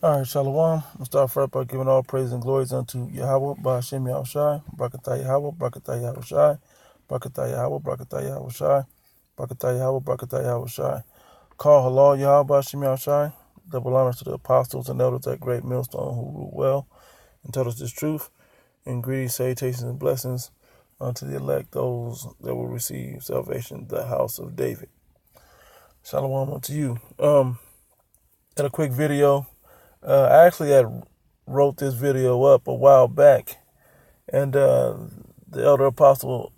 All right, Shalom. We'll start first by giving all praise and glories unto Yahweh, Ba'ashem Yahushai, Brakatah Yahweh, Brakatah Yahushai, Brakatah Yahweh, Brakatah Yahushai, Brakatah Yahweh, Brakatah Yahushai. Call halal Yahweh, Ba'ashem Yahushai. Double honors to the apostles and elders at Great Millstone who rule well and tell us this truth. And greetings, salutations, and blessings unto the elect, those that will receive salvation, the house of David. Shalom unto you. In a quick video, I actually had wrote this video up a while back, and the elder apostle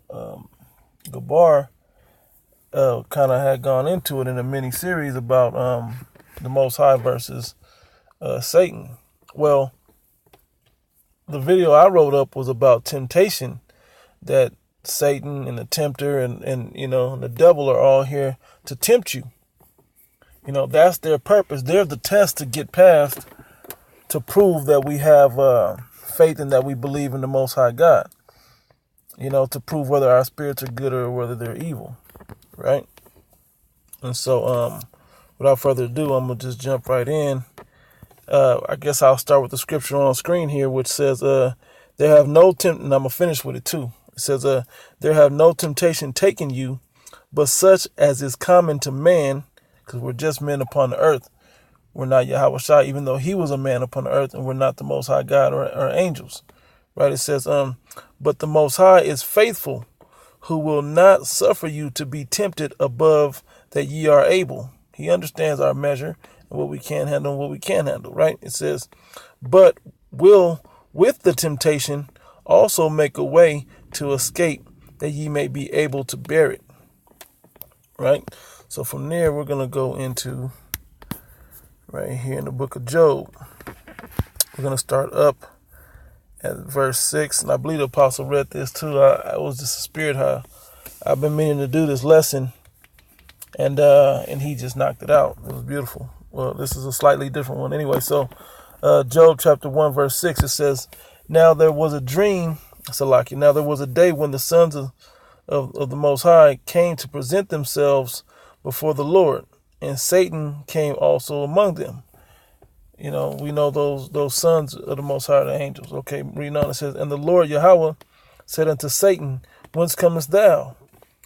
Gabar kind of had gone into it in a mini series about the Most High versus Satan. Well, the video I wrote up was about temptation, that Satan and the tempter and the devil are all here to tempt you. That's their purpose. They're the test to get past, to prove that we have faith and that we believe in the Most High God. To prove whether our spirits are good or whether they're evil, right? And so, without further ado, I'm gonna just jump right in. I guess I'll start with the scripture on screen here, which says, "There have no and I'm gonna finish with it too. It says, "There have no temptation taken you, but such as is common to man." Because we're just men upon the earth. We're not Yahweh Shai, even though he was a man upon the earth, and we're not the Most High God or angels. Right? It says, but the Most High is faithful, who will not suffer you to be tempted above that ye are able. He understands our measure and what we can handle and what we can't handle. Right? It says, but will with the temptation also make a way to escape, that ye may be able to bear it. Right? So from there, we're going to go into right here in the book of Job. We're going to start up at verse 6. And I believe the apostle read this too. I was just a spirit how I've been meaning to do this lesson. And he just knocked it out. It was beautiful. Well, this is a slightly different one anyway. So Job chapter 1, verse 6, it says, now there was a dream, Salaki. Now there was a day when the sons of the Most High came to present themselves before the Lord, and Satan came also among them. We know those sons of the Most High are the angels. Okay, reading on, it says, and the Lord Yahweh said unto Satan, whence comest thou?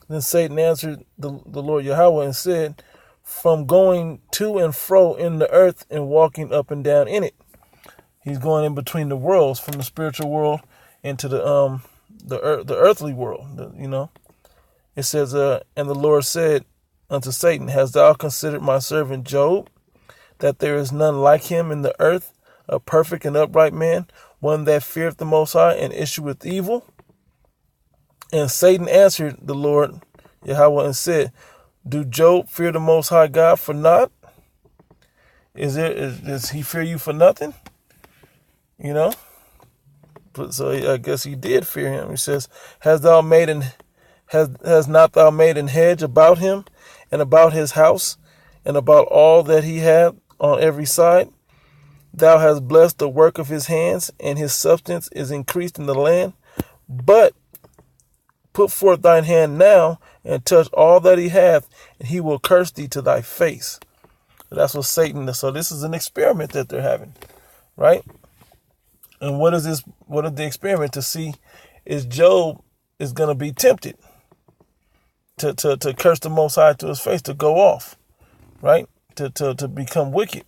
Then Satan answered the Lord Yahweh and said, from going to and fro in the earth and walking up and down in it. He's going in between the worlds, from the spiritual world into the earthly world. It says, and the Lord said unto Satan, hast thou considered my servant Job, that there is none like him in the earth, a perfect and upright man, one that feareth the Most High and issueth evil? And Satan answered the Lord Yahweh and said, do Job fear the Most High God for naught? Does he fear you for nothing? So I guess he did fear him. He says, has not thou made an hedge about him and about his house and about all that he hath on every side? Thou hast blessed the work of his hands, and his substance is increased in the land. But put forth thine hand now and touch all that he hath, and he will curse thee to thy face. That's what Satan does. So this is an experiment that they're having, right? And what is this? What is the experiment? To see is Job is going to be tempted to curse the Most High to his face, to go off, right? To become wicked,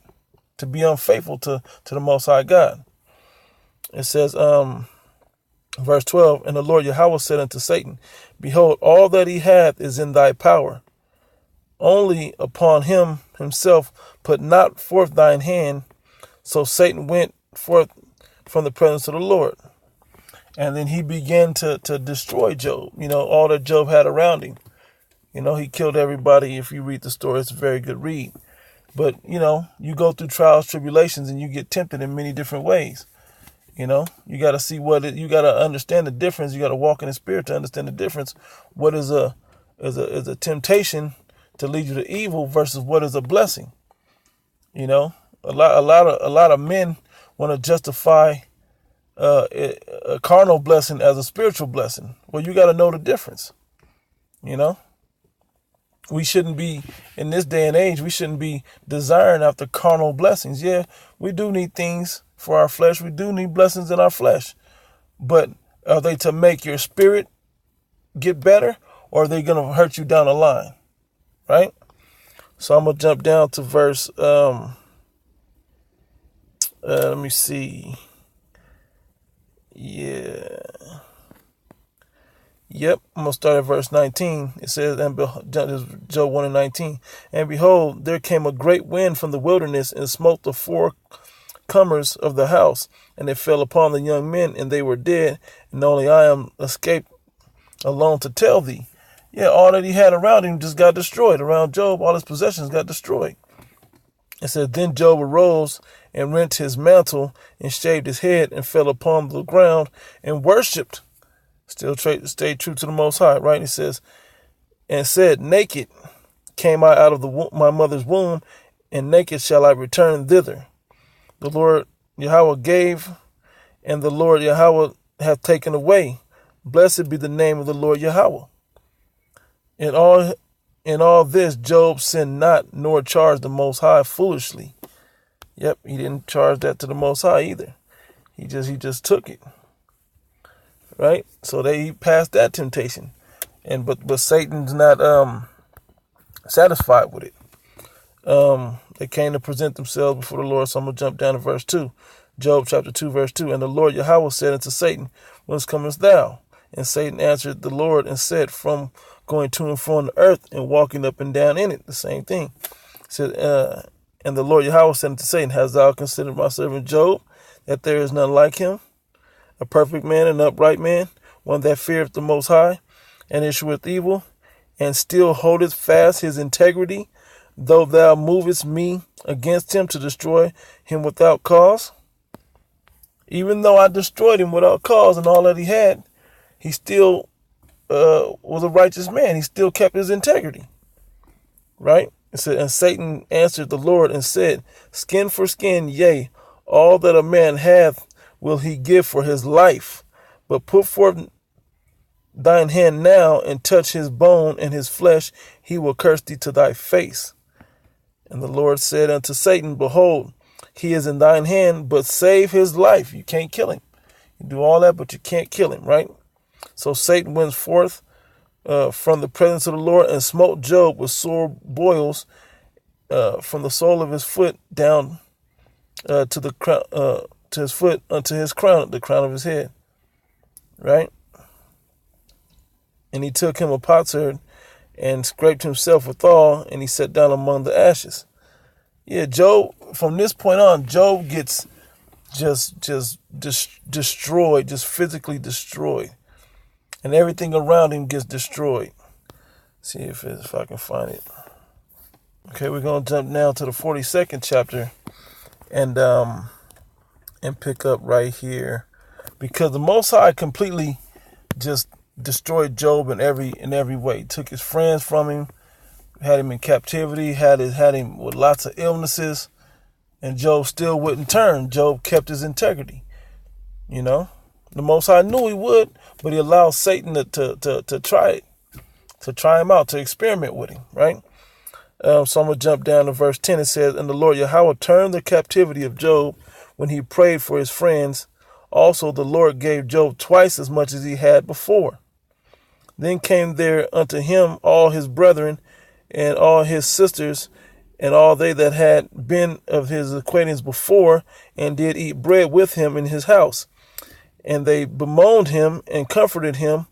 to be unfaithful to the Most High God. It says, verse 12, and the Lord Yahweh said unto Satan, behold, all that he hath is in thy power. Only upon him himself put not forth thine hand. So Satan went forth from the presence of the Lord. And then he began to destroy Job, all that Job had around him. He killed everybody. If you read the story, it's a very good read. But, you go through trials, tribulations, and you get tempted in many different ways. You got to see you got to understand the difference. You got to walk in the spirit to understand the difference. What is a temptation to lead you to evil versus what is a blessing? A lot of men want to justify a carnal blessing as a spiritual blessing. Well, you got to know the difference. We shouldn't be, in this day and age, we shouldn't be desiring after carnal blessings. Yeah, we do need things for our flesh. We do need blessings in our flesh. But are they to make your spirit get better, or are they going to hurt you down the line? Right? So I'm going to jump down to verse, let me see. Yeah. Yep, I'm going to start at verse 19. It says, and Job 1 and 19, and behold, there came a great wind from the wilderness and smote the four comers of the house, and it fell upon the young men, and they were dead, and only I am escaped alone to tell thee. Yeah, all that he had around him just got destroyed. Around Job, all his possessions got destroyed. It said, then Job arose and rent his mantle and shaved his head and fell upon the ground and worshipped. Still stayed true to the Most High, right? He says, and said, naked came I out of my mother's womb, and naked shall I return thither. The Lord Yahweh gave, and the Lord Yahweh hath taken away. Blessed be the name of the Lord Yahweh. In all this, Job sinned not, nor charged the Most High foolishly. Yep, he didn't charge that to the Most High either. He just took it. Right? So he passed that temptation. But Satan's not satisfied with it. They came to present themselves before the Lord. So I'm going to jump down to verse 2. Job chapter 2, verse 2. And the Lord Yahweh said unto Satan, whence comest thou? And Satan answered the Lord and said, from going to and fro on the earth and walking up and down in it. The same thing. Said, and the Lord Yahweh said unto Satan, hast thou considered my servant Job, that there is none like him? A perfect man, an upright man, one that feareth the Most High, and issueth evil, and still holdeth fast his integrity, though thou movest me against him to destroy him without cause. Even though I destroyed him without cause and all that he had, he still was a righteous man. He still kept his integrity. Right? It said, and Satan answered the Lord and said, skin for skin, yea, all that a man hath will he give for his life. But put forth thine hand now and touch his bone and his flesh, he will curse thee to thy face. And the Lord said unto Satan, behold, he is in thine hand, but save his life. You can't kill him. You do all that, but you can't kill him, right? So Satan went forth from the presence of the Lord and smote Job with sore boils from the sole of his foot down to the crown, to his foot unto his crown, the crown of his head, right? And he took him a potsherd and scraped himself withal, and he sat down among the ashes. Yeah, Job, from this point on, Job gets just destroyed, just physically destroyed. And everything around him gets destroyed. See if I can find it. Okay, we're going to jump now to the 42nd chapter and pick up right here. Because the Most High completely just destroyed Job in every way. Took his friends from him, had him in captivity, had him with lots of illnesses, and Job still wouldn't turn. Job kept his integrity. You know, the Most High knew he would, but he allowed Satan to try it, to try him out, to experiment with him, right? So I'm going to jump down to verse 10. It says, and the Lord Yahweh turned the captivity of Job when he prayed for his friends. Also the Lord gave Job twice as much as he had before. Then came there unto him all his brethren and all his sisters and all they that had been of his acquaintance before, and did eat bread with him in his house. And they bemoaned him and comforted him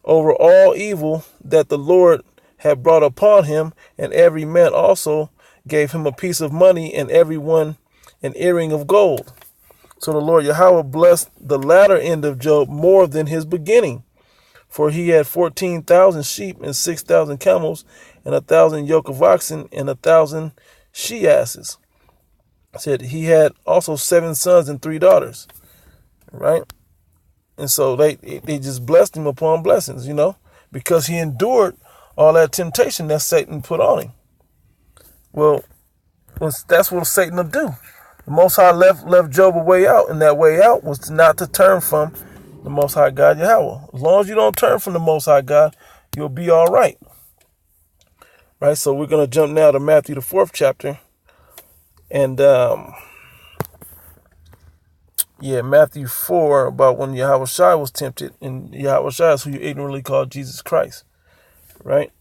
over all evil that the Lord had brought upon him, and every man also gave him a piece of money, and every one an earring of gold. So the Lord Yahweh blessed the latter end of Job more than his beginning, for he had 14,000 sheep and 6,000 camels, and 1,000 yoke of oxen, and 1,000 she-asses. Said he had also 7 sons and 3 daughters, right? And so they just blessed him upon blessings, you know, because he endured all that temptation that Satan put on him. Well, that's what Satan will do. The Most High left Job a way out, and that way out was not to turn from the Most High God Yahweh. As long as you don't turn from the Most High God, you'll be all right. Right, so we're going to jump now to Matthew, the 4th chapter. And, Matthew 4, about when Yahushua was tempted. And Yahushua is who you ignorantly call Jesus Christ. Right?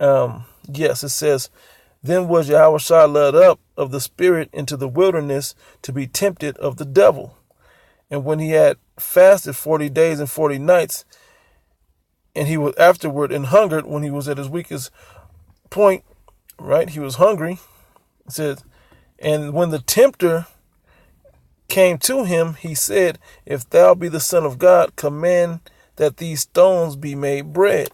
Yes, it says, then was Yahushua led up of the Spirit into the wilderness to be tempted of the devil. And when he had fasted 40 days and 40 nights, and he was afterward and hungered when he was at his weakest point, right? He was hungry. It says, and when the tempter came to him, he said, if thou be the Son of God, command that these stones be made bread.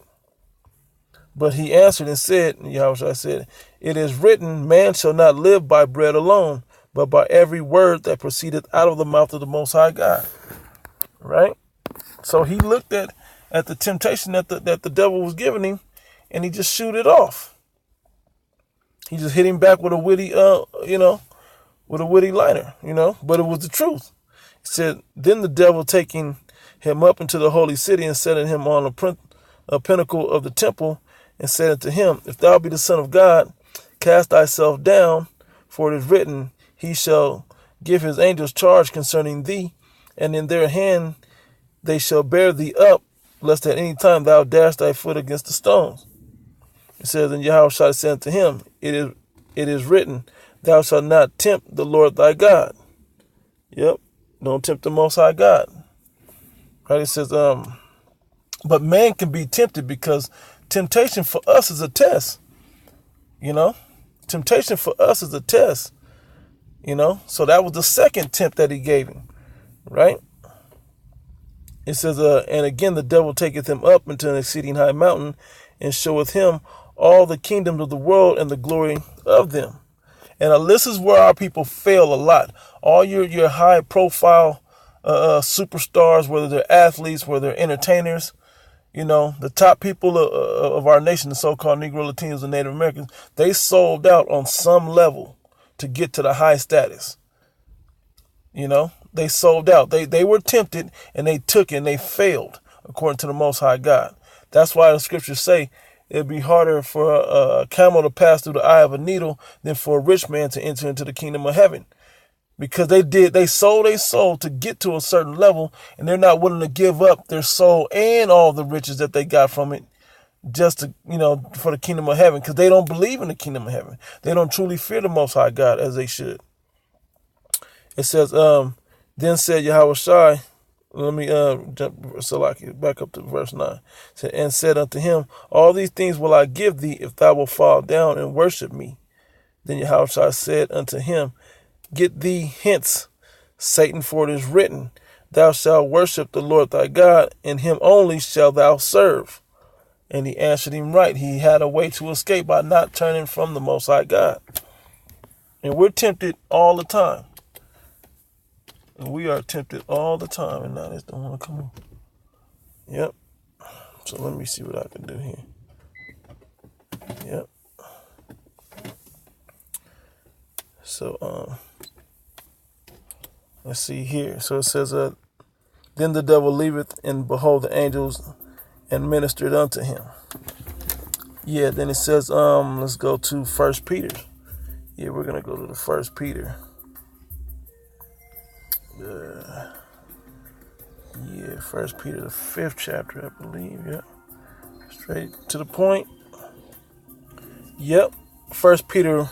But he answered and said, Yahushua said, it is written, man shall not live by bread alone, but by every word that proceedeth out of the mouth of the Most High God. Right? So he looked at the temptation that the devil was giving him, and he just shoot it off. He just hit him back with a witty, with a witty liner, but it was the truth. He said, then the devil taking him up into the holy city and setting him on a pinnacle of the temple, and said unto him, if thou be the Son of God, cast thyself down, for it is written, he shall give his angels charge concerning thee, and in their hand they shall bear thee up, lest at any time thou dash thy foot against the stones. It says, and Yahushua said unto him, it is written, thou shalt not tempt the Lord thy God. Yep, don't tempt the Most High God. Right? It says, but man can be tempted because temptation for us is a test. Temptation for us is a test. So that was the second tempt that he gave him. Right? It says, and again the devil taketh him up into an exceeding high mountain, and showeth him all the kingdoms of the world and the glory of them. And this is where our people fail a lot. All your high profile superstars, whether they're athletes, whether they're entertainers, the top people of our nation, the so-called Negro, Latinos, and Native Americans, they sold out on some level to get to the high status. They sold out. They were tempted, and they took it, and they failed, according to the Most High God. That's why the scriptures say it'd be harder for a camel to pass through the eye of a needle than for a rich man to enter into the kingdom of heaven. Because they sold their soul to get to a certain level, and they're not willing to give up their soul and all the riches that they got from it just to, for the kingdom of heaven, because they don't believe in the kingdom of heaven. They don't truly fear the Most High God as they should. It says, then said Yahushua, let me jump Salaki, back up to verse 9. And said unto him, all these things will I give thee if thou wilt fall down and worship me. Then Yahushua said unto him, get thee hence, Satan, for it is written, thou shalt worship the Lord thy God, and him only shalt thou serve. And he answered him right. He had a way to escape by not turning from the Most High God. And we're tempted all the time. And we are tempted all the time, and now this don't want to come on. Yep. So let me see what I can do here. Yep. So, let's see here. So it says, then the devil leaveth, and behold, the angels and ministered unto him. Yeah, then it says, let's go to 1 Peter. Yeah, we're going to go to the 1 Peter. 1 Peter, the 5th chapter, I believe. Yep. Straight to the point. Yep. 1 Peter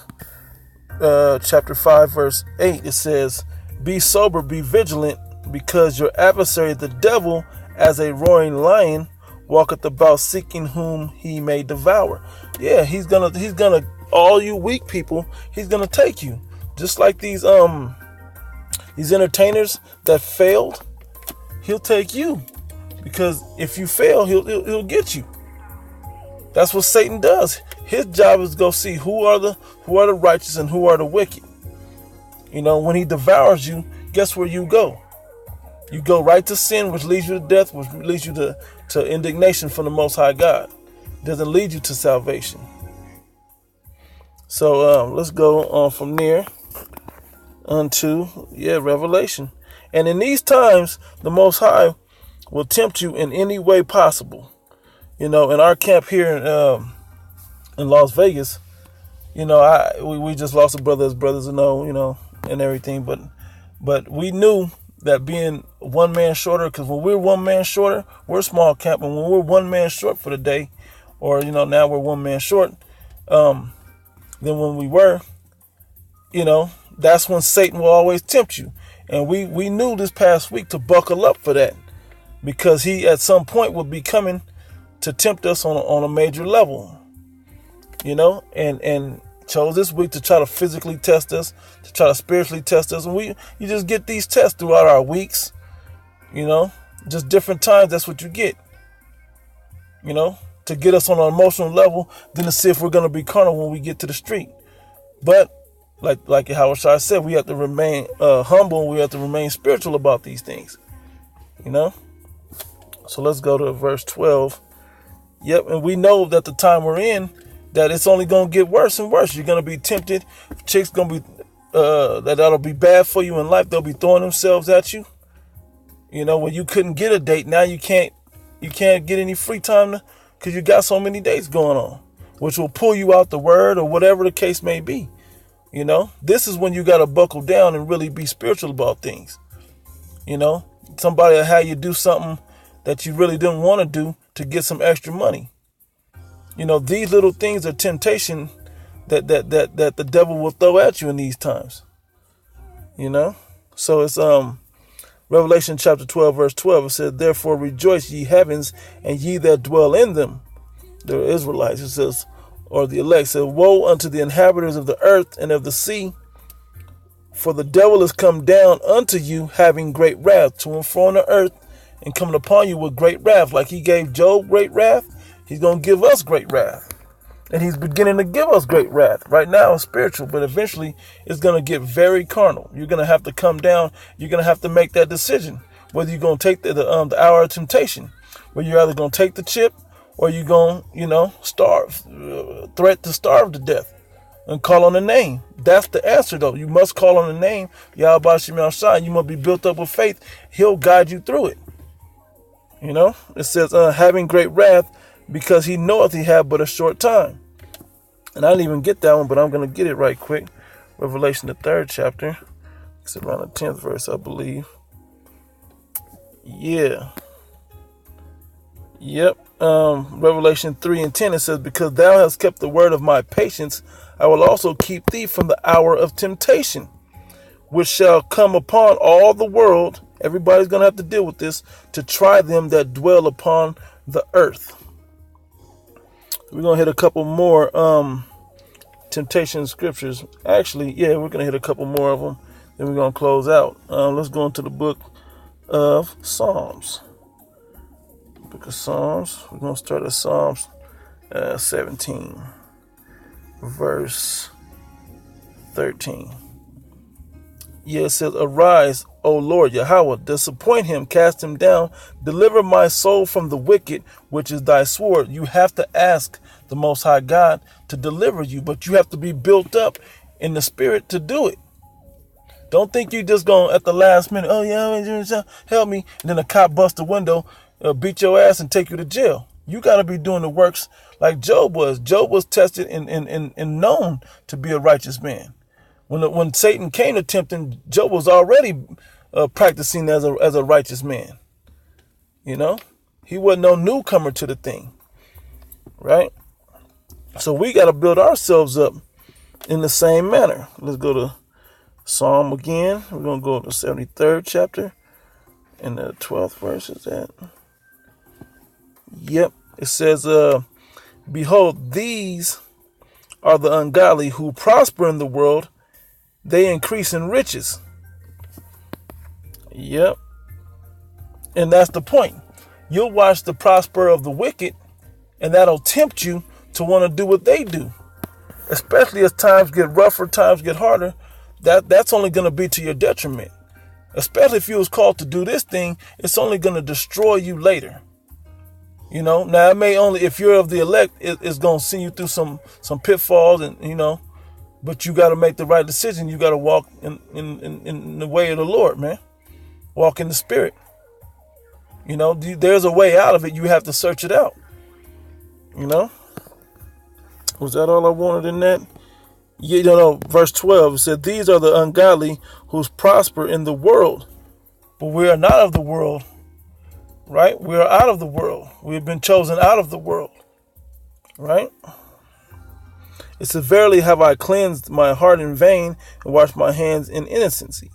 chapter 5, verse 8, it says, be sober, be vigilant, because your adversary, the devil, as a roaring lion, walketh about seeking whom he may devour. Yeah, he's gonna, all you weak people, he's gonna take you. Just like these entertainers that failed, he'll take you. Because if you fail, he'll get you. That's what Satan does. His job is to go see who are the righteous and who are the wicked. When he devours you, guess where you go? You go right to sin, which leads you to death, which leads you to indignation from the Most High God. It doesn't lead you to salvation. So let's go on from there unto Revelation. And in these times, the Most High will tempt you in any way possible. In our camp here in in Las Vegas, we just lost a brother, as brothers know, and everything. But we knew that being one man shorter, because when we're one man shorter, we're a small camp, and when we're one man short for the day, or now we're one man short, than when we were, that's when Satan will always tempt you. And we knew this past week to buckle up for that, because he at some point would be coming to tempt us on a major level, and chose this week to try to physically test us, to try to spiritually test us. And you just get these tests throughout our weeks, just different times. That's what you get, to get us on an emotional level, then to see if we're going to be carnal when we get to the street. But like Howard Shai said, we have to remain humble, and we have to remain spiritual about these things, So let's go to verse 12. Yep, and we know that the time we're in, that it's only going to get worse and worse. You're going to be tempted. Chicks going to be, that'll be bad for you in life. They'll be throwing themselves at you. When you couldn't get a date, now you can't get any free time because you got so many dates going on, which will pull you out the word or whatever the case may be. This is when you got to buckle down and really be spiritual about things. Somebody will have you do something that you really didn't want to do to get some extra money. These little things are temptation that the devil will throw at you in these times. So it's Revelation chapter 12, verse 12. It says, "Therefore rejoice, ye heavens, and ye that dwell in them." The Israelites, it says, or the elect, said, "Woe unto the inhabitants of the earth and of the sea, for the devil is come down unto you, having great wrath, to and fro on the earth, and coming upon you with great wrath." Like he gave Job great wrath, he's going to give us great wrath. And he's beginning to give us great wrath. Right now it's spiritual, but eventually it's going to get very carnal. You're going to have to come down. You're going to have to make that decision, whether you're going to take the hour of temptation, where you're either going to take the chip, or you're going to, starve, threat to starve to death and call on the name. That's the answer, though. You must call on the name, Yahweh Shem Shai. You must be built up with faith. He'll guide you through it. It says, having great wrath, because he knoweth he had but a short time. And I didn't even get that one, but I'm going to get it right quick. Revelation, the 3rd chapter. It's around the 10th verse, I believe. Yeah. Yep. Revelation 3 and 10, it says, "Because thou hast kept the word of my patience, I will also keep thee from the hour of temptation, which shall come upon all the world." Everybody's going to have to deal with this, "to try them that dwell upon the earth." We're going to hit a couple more temptation scriptures. Actually, yeah, we're going to hit a couple more of them. Then we're going to close out. Let's go into the book of Psalms. Book of Psalms. We're going to start at Psalms 17, verse 13. Yeah, it says, "Arise, O Lord Yahweh, disappoint him, cast him down, deliver my soul from the wicked, which is thy sword." You have to ask the Most High God to deliver you, but you have to be built up in the spirit to do it. Don't think you just going at the last minute, "Oh yeah, help me," and then a cop bust the window, beat your ass, and take you to jail. You got to be doing the works like Job was. Job was tested and known to be a righteous man. When Satan came to tempt him, Job was already practicing as a righteous man. He wasn't no newcomer to the thing, right? So we got to build ourselves up in the same manner. Let's go to Psalm again. We're going to go to the 73rd chapter and the 12th verse is that. Yep. It says, "Behold, these are the ungodly who prosper in the world. They increase in riches." Yep. And that's the point. You'll watch the prosper of the wicked, and that'll tempt you to want to do what they do. Especially as times get rougher, times get harder. That's only going to be to your detriment. Especially if you was called to do this thing, it's only going to destroy you later. Now it may only, if you're of the elect, it's going to send you through some pitfalls, and but you got to make the right decision. You got to walk in the way of the Lord, man. Walk in the spirit. There's a way out of it. You have to search it out. Was that all I wanted in that? Yeah, no, verse 12, it said, these are the ungodly who prosper in the world, but we are not of the world, right? We are out of the world. We have been chosen out of the world, right? It says, verily have I cleansed my heart in vain and washed my hands in innocency.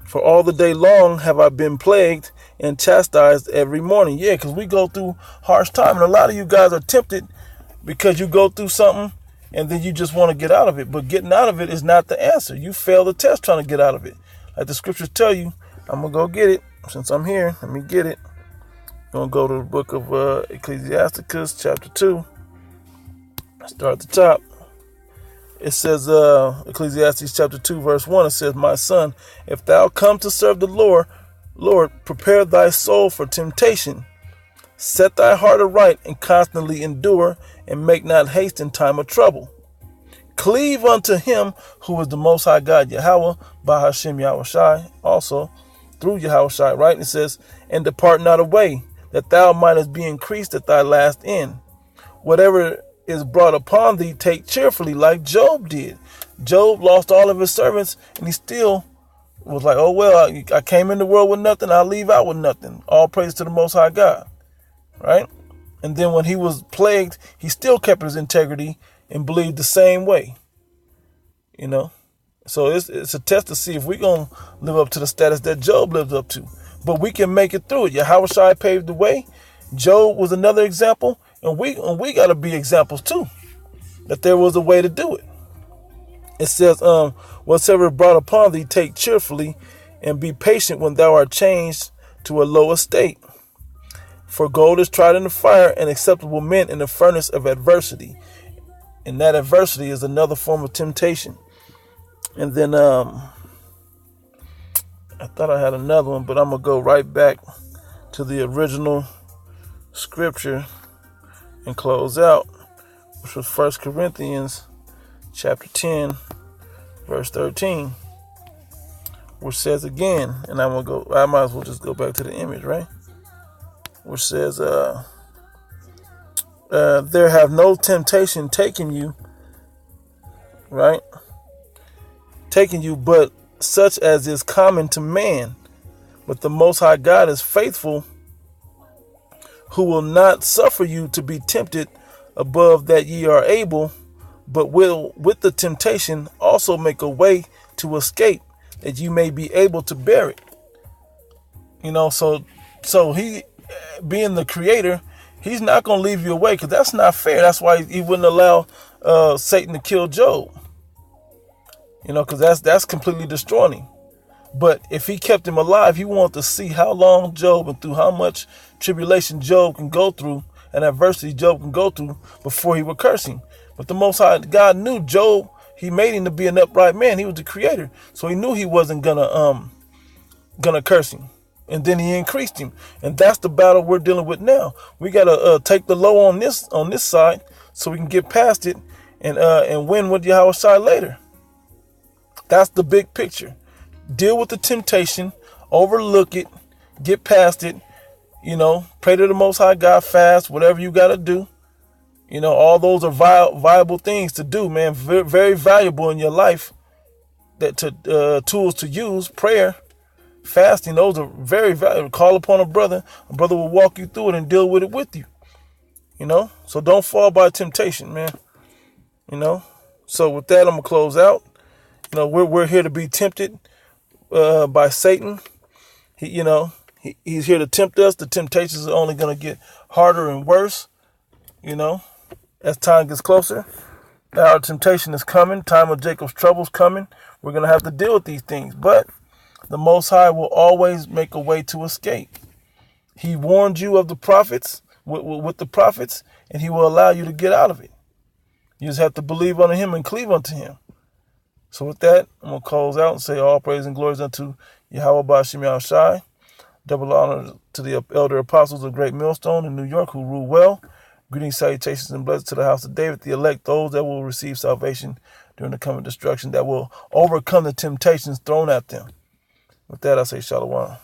For all the day long have I been plagued and chastised every morning. Yeah, because we go through harsh time. And a lot of you guys are tempted because you go through something and then you just want to get out of it. But getting out of it is not the answer. You fail the test trying to get out of it. Like the scriptures tell you, I'm going to go get it. Since I'm here, let me get it. I'm going to go to the book of Ecclesiasticus, chapter 2. Start at the top. It says, Ecclesiastes chapter 2, verse 1, it says, my son, if thou come to serve the Lord, prepare thy soul for temptation. Set thy heart aright and constantly endure, and make not haste in time of trouble. Cleave unto him who is the Most High God, Yahweh, by Hashem Yahushai, also through Yahushai, right? And it says, and depart not away, that thou mightest be increased at thy last end. Whatever is brought upon thee, take cheerfully, like Job did. Job lost all of his servants, and he still was like, oh, well, I came in the world with nothing, I'll leave out with nothing. All praise to the Most High God, right? And then when he was plagued, he still kept his integrity and believed the same way, you know. So it's a test to see if we're going to live up to the status that Job lived up to. But we can make it through it. Yahushua paved the way. Job was another example. And we got to be examples too, that there was a way to do it. It says, whatsoever brought upon thee, take cheerfully, and be patient when thou art changed to a low estate. For gold is tried in the fire, and acceptable men in the furnace of adversity. And that adversity is another form of temptation. And then I thought I had another one, but I'm going to go right back to the original scripture and close out, which was 1 Corinthians chapter 10, verse 13, which says again, and I might as well just go back to the image, right? Which says, there have no temptation taken you, right? Taken you, but such as is common to man. But the Most High God is faithful, who will not suffer you to be tempted above that ye are able, but will with the temptation also make a way to escape, that you may be able to bear it. You know, so he, being the creator, he's not going to leave you away, because that's not fair. That's why he wouldn't allow Satan to kill Job. You know, because that's completely destroying him. But if he kept him alive, he wanted to see how long Job and through how much tribulation Job can go through and adversity Job can go through before he would curse him. But the Most High God knew Job. He made him to be an upright man. He was the creator. So he knew he wasn't gonna curse him. And then he increased him. And that's the battle we're dealing with now. We got to take the low on this side so we can get past it and win with Yahushua later. That's the big picture. Deal with the temptation, overlook it, get past it, you know, pray to the Most High God, fast, whatever you got to do. You know, all those are viable things to do, man. Very, very valuable in your life. Tools to use, prayer, fasting, those are very valuable. Call upon a brother will walk you through it and deal with it with you. You know, so don't fall by temptation, man. You know, so with that, I'm going to close out. You know, we're here to be tempted by Satan. He's here to tempt us. The temptations are only going to get harder and worse, you know, as time gets closer. Our temptation is coming. Time of Jacob's trouble is coming. We're going to have to deal with these things. But the Most High will always make a way to escape. He warned you of the prophets, with the prophets, and he will allow you to get out of it. You just have to believe unto him and cleave unto him. So with that, I'm going to close out and say all praise and glories unto Yahweh Ba'ashem Yahushai. Double honor to the elder apostles of Great Millstone in New York who rule well. Greetings, salutations, and blessings to the house of David, the elect, those that will receive salvation during the coming destruction, that will overcome the temptations thrown at them. With that, I say shalom.